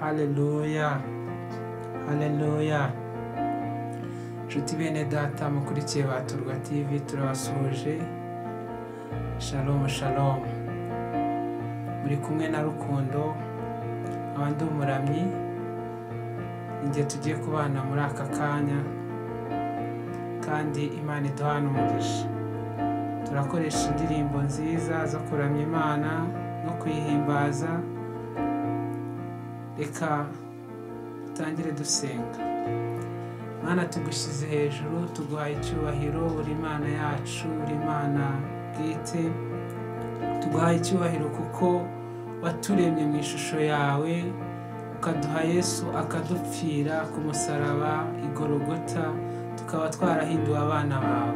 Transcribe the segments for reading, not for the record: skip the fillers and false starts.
Haleluya, haleluya. Nshuti bene data mukurikiye Baturwa TV, turabasuhuje. Shalom shalom. Muri kumwe na Rukundo, abandi umuramyi. Ingiye tugiye kubana muri aka kanya, kandi Imana iduhana umugisha. Turakoresha indirimbo nziza zo kuramya Imana no kuyihimbaza. Reka tutangire dusenga. Mana, tugushyize hejuru, tuguhaye icyubahiro, uri Imana yacu, uri Imana bwite. Tuguhaye icyubahiro kuko waturemye mu ishusho yawe, ukaduha Yesu akadupfira ku musaraba i Golgotha, tukaba twarahinduwe abana bawe.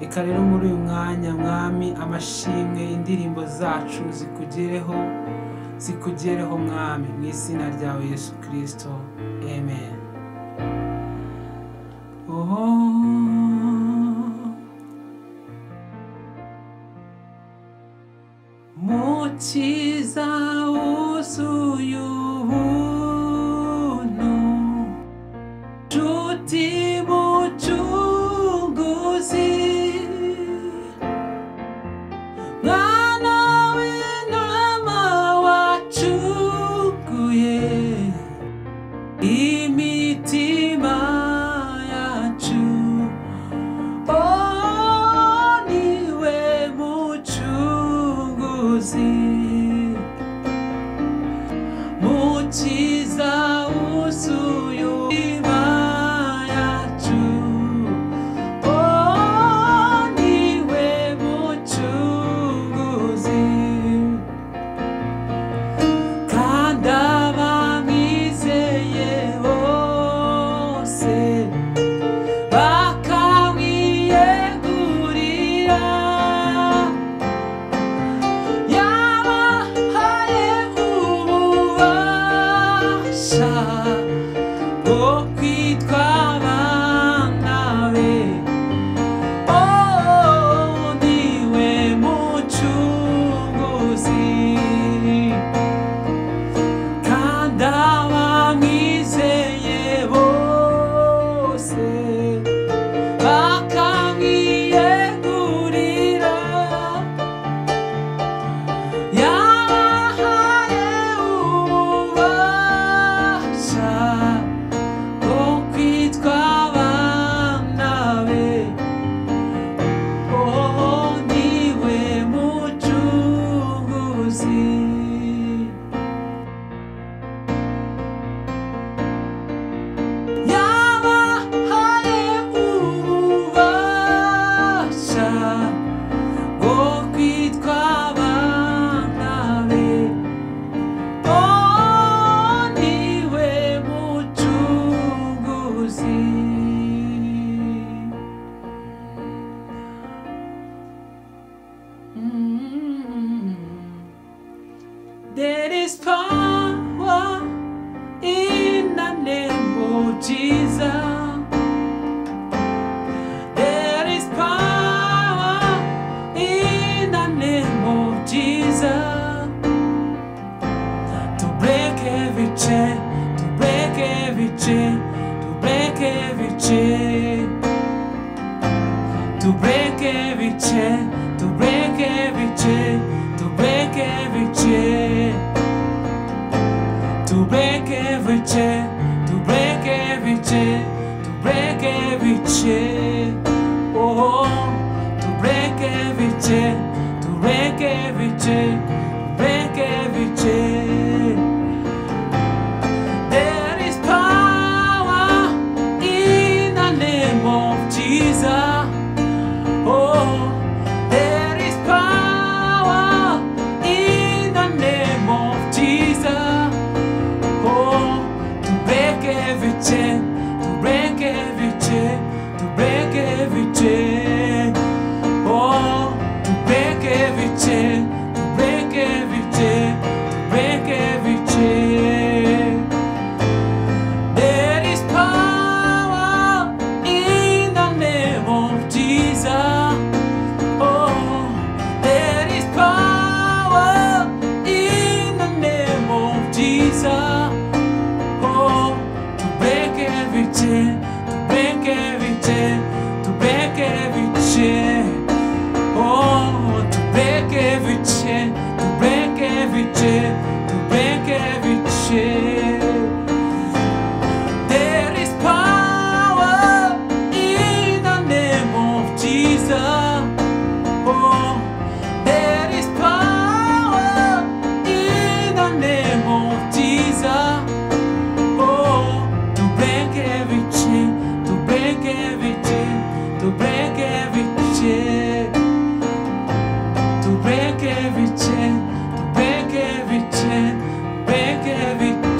Reka rero muri uyu mwanya Mwami, amashimwe, indirimbo zacu zikugereho Mwami, mu izina ryawe Yesu Kristo, amen. Mukiza wuzuye ubuntu, nshuti mucunguzi, mwana w'intama wacunguye imitima yacu. Niwe mucunguzi, mukiza wuzuye imitima yacu. Niwe mucunguzi, kandi abamwizeye bose bakamwiyegurira, yabahaye ububasha bwo kwitwa abana be. Niwe mucunguzi, kandi abamwizeye bose bakamwiyegurira, yabahaye ububasha bwo kwitwa abana be. Niwe mucunguzi. Yabahaye ububasha bwo kwitwa abana be. Niwe mucunguzi. There is power in the name of Jesus. There is power in the name of Jesus, to break every chain, to break every chain, to break every chain, to break every chain, to break every chain, to break every chain, to break every chain, to break every chain, to break every chain. To break every chain, to break every chain, to break every chain. There is power in the name of Jesus. There is power in the name of Jesus. To break every chain, to break every chain, to break every chain. To break every chain, to break every chain, to break every chain. There is power in the name of Jesus. There is power in the name of Jesus.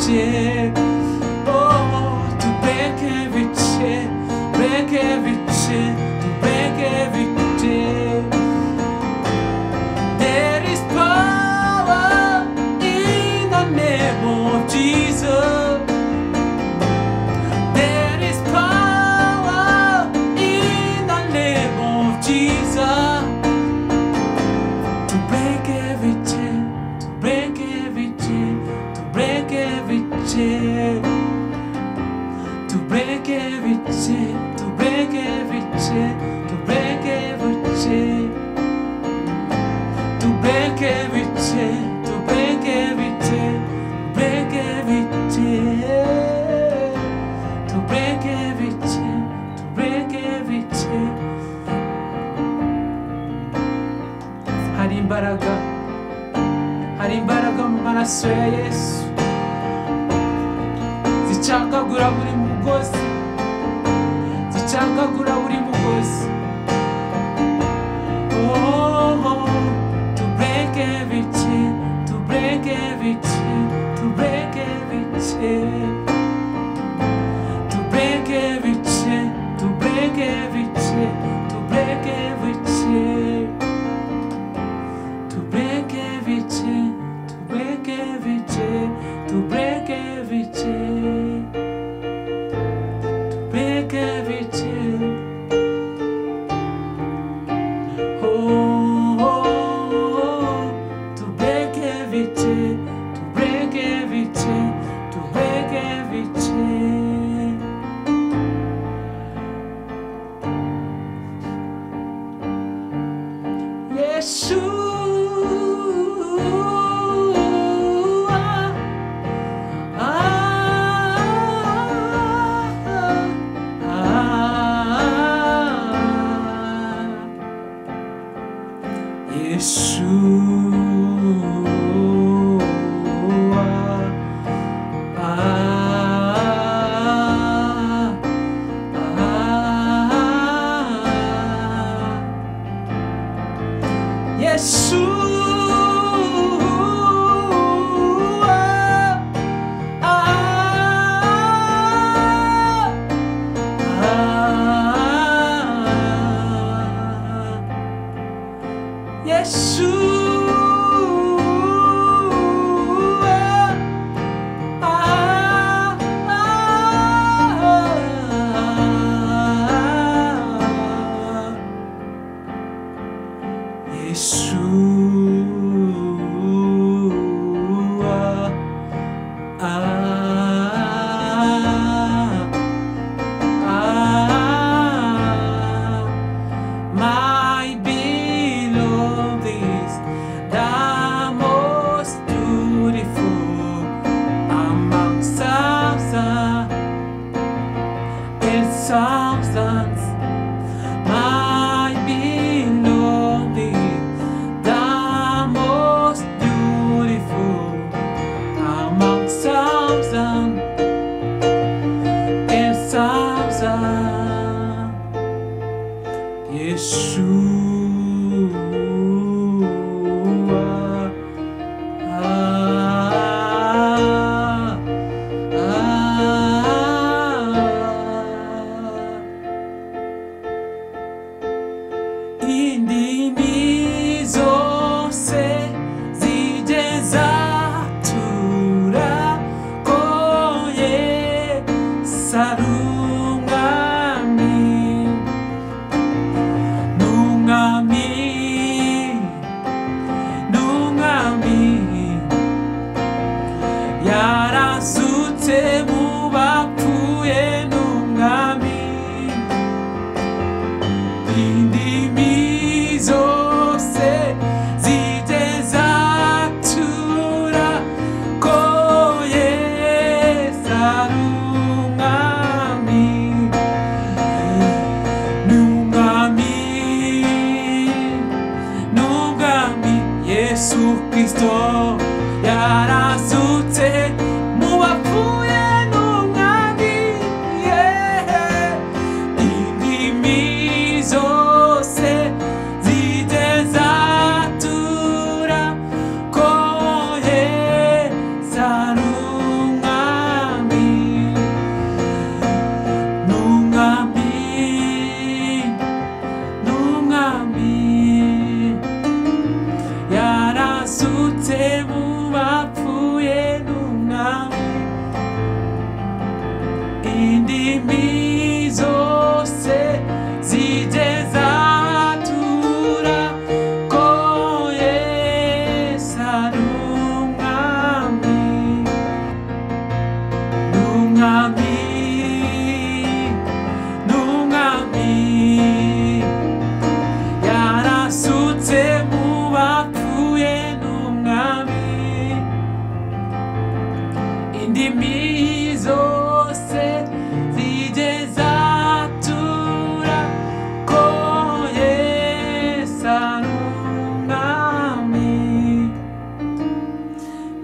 chain. Oh, to break every chain, break every chain, to break every chain. There is power in the name of Jesus. There is power in the name of Jesus. To break every chain, to break every chain, to break every chain. To break every chain, to break every chain, to break every chain. To break every chain, to break every chain, break every chain. To break every chain, to break every chain. Hari imbaraga mu maraso ya Yesu zicagagura buri mugozi, zicagagura buri mugozi. Oh, to break every chain, to break every chain, to break every chain. To break every chain, to break every chain, to break every chain. To break every chain, to break every chain, to break every chain. To break every chain. Oh, to break every chain, to break every chain, to break every chain. Yeshua. indimi zose zijye zatura ko Yesu ari umwami, n'umwami, n'umwami, yarasutse mu bapfuye, n'umwami, indimi zose zijye zatura ko Yesu ari umwami,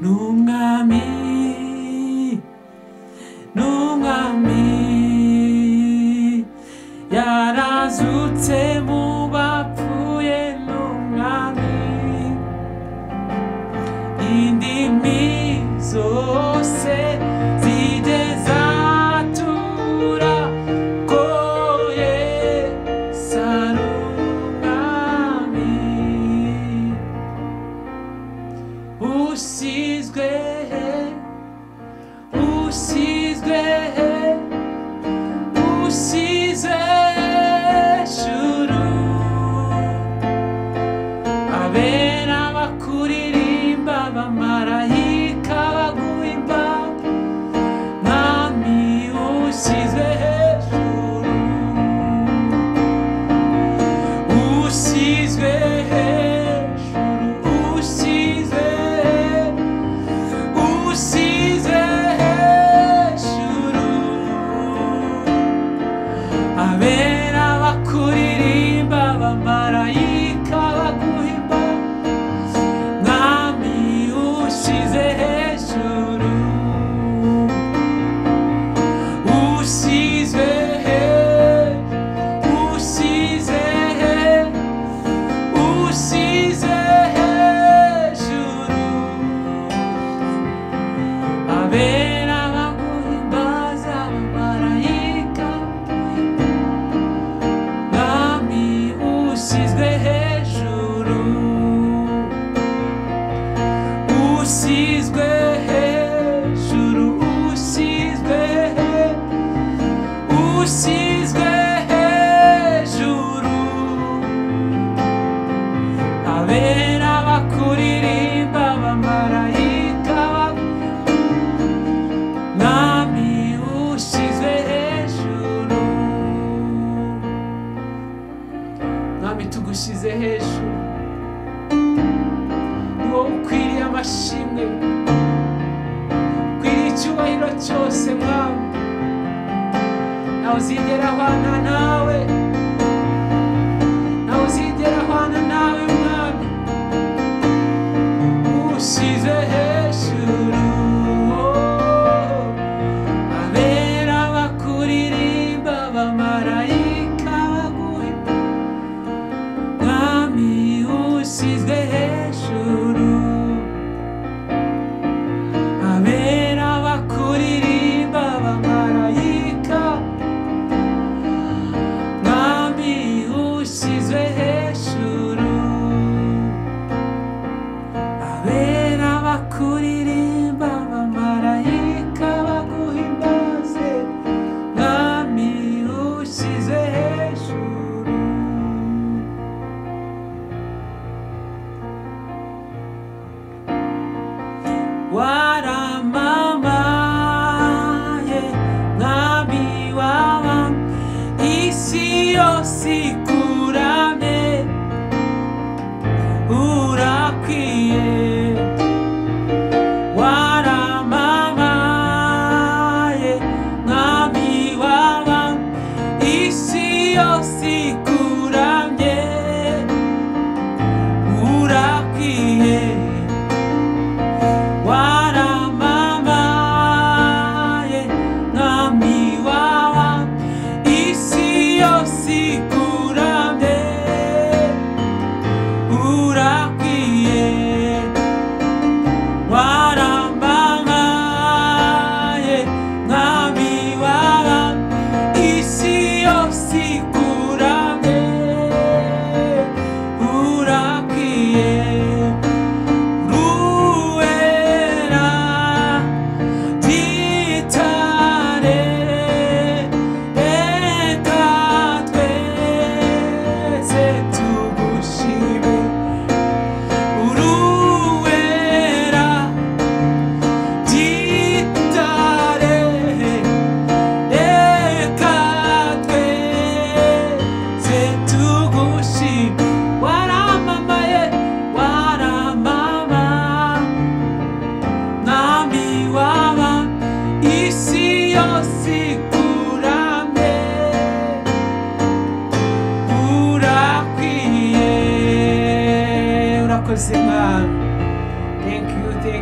n'umwami, n'umwami, yarazutse mu bapfuye, n'umwami, indimi zose zijye zatura ko Yesu ari umwami, usizwe, usizwe, usizwe ejuru, abera bakuririmba, abamarayika baguhimba, mwami usizwe hejuru, usizwe hejuru, usizwe, usizwe hejuru, abera bakuririmba, abamarayika baguhimba, mwami ushize hejuru, usizwe, usizwe, usizwe hejuru, abera baguhimbaza, abamarayika, mwami usizwe hejuru, usizwe hejuru, usizwe, usizwe hejuru, abera bakuririmba, abamarayika, mwami usizwe hejuru, mwami tugushize hejuru, ni wowe ukwiriye amashimwe, ukwiriye icyubahiro cyose, mwami, nawe uzigera ahwana nawe, nawe uzigera ahwana nawe, mwami, ushize hejuru.